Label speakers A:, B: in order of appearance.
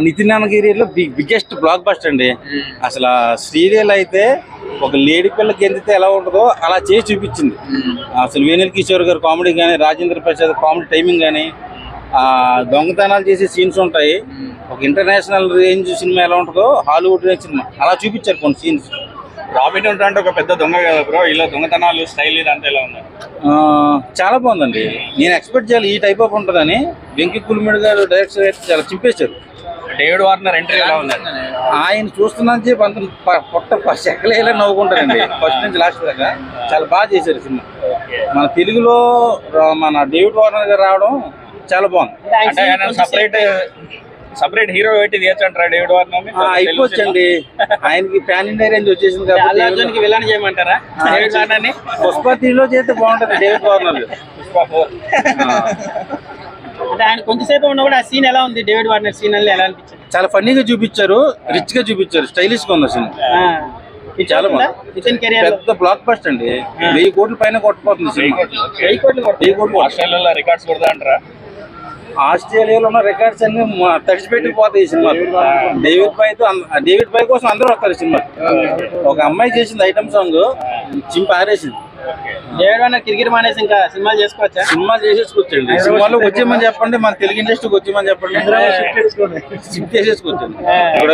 A: Nitin అన్నగిరిలో biggest block buster అండి. అసలు శ్రీలీల అయితే ఒక లేడీ పిల్లకి ఎందితే ఎలా ఉంటుందో అలా చేసి చూపించింది. అసలు వేణుల్ కిషోర్ గారు కామెడీ కానీ, రాజేంద్ర ప్రసాద్ కామెడీ టైమింగ్ కానీ, దొంగతనాలు చేసే సీన్స్ ఉంటాయి. ఒక ఇంటర్నేషనల్ రేంజ్ సినిమా ఎలా ఉంటుందో హాలీవుడ్ రేంజ్ సినిమా అలా చూపించారు కొన్ని సీన్స్.
B: రాబిన్ హుడ్ అంటే ఒక పెద్ద దొంగ కదా బ్రో, ఇలా దొంగతనాలు స్టైల్ ఇదంతా ఎలా ఉంది?
A: చాలా బాగుందండి. నేను ఎక్స్పెక్ట్ చేయాలి ఈ టైప్ ఆఫ్ ఉంటుందని. వెంకీ కుల్మిడి గారు డైరెక్టర్ అయితే చాలా చింపేశారు.
B: డేవిడ్ వార్నర్ ఎంట్రీ ఎలా ఉంది?
A: ఆయన చూస్తున్నాను చెప్పి అంత పొట్ట చెక్కలేలా నవ్వుకుంటారండి ఫస్ట్ నుంచి లాస్ట్ దాకా. చాలా బాగా చేశారు సినిమా. మన తెలుగులో మన డేవిడ్ వార్నర్ గారు రావడం చాలా బాగుంది.
B: అంటే ఆయన సపరేట్ హీరో పెట్టి తీయచ్చు అంటారా డేవిడ్ వార్నర్?
A: అయిపోవచ్చండి. ఆయనకి ప్యాన్ ఇండియా రేంజ్ వచ్చేసింది కాబట్టి
B: విలన్ చేయమంటారా డేవిడ్ వార్నర్ ని?
A: పుష్ప 3లో చేస్తే బాగుంటది డేవిడ్ వార్నర్.
C: అంటే ఆయన కొంచెంసేపు ఉన్నా కూడా ఆ సీన్ ఎలా ఉంది? డేవిడ్ వార్నర్ సీన్ ఎలా అనిపించింది?
A: చాలా ఫన్నీగా చూపించారు, రిచ్ గా చూపించారు, స్టైలిష్ గా ఉంది సినిమా. చాలా బాగుంది. పెద్ద బ్లాక్ బస్టర్ అండి. 1000 కోట్ల పైన కొట్టపోతుంది సినిమా. 1000 కోట్లు
B: ఆస్ట్రేలియాలో రికార్డ్స్ కొడతా అంటారా?
A: ఆస్ట్రేలియాలో ఉన్న రికార్డ్స్ అన్ని తడిచిపెట్టిపోతాయి ఈ సినిమా. డేవిడ్ బాయ్ కోసం అందరూ వస్తారు ఈ సినిమా. ఒక అమ్మాయి చేసింది ఐటమ్ సాంగ్ చింపి ఆరేసింది.
C: డేవిడ్ వార్నర్ క్రికెట్ మానేసి ఇంకా సినిమాలు చేసుకోవచ్చా?
A: సినిమా చేసేసుకోవచ్చండి. సినిమాలో వచ్చేయమని చెప్పండి, మన తెలుగు ఇండస్ట్రీకి వచ్చేయమని చెప్పండి, షిఫ్ట్ చేసేసుకోవచ్చండి. ఇప్పుడు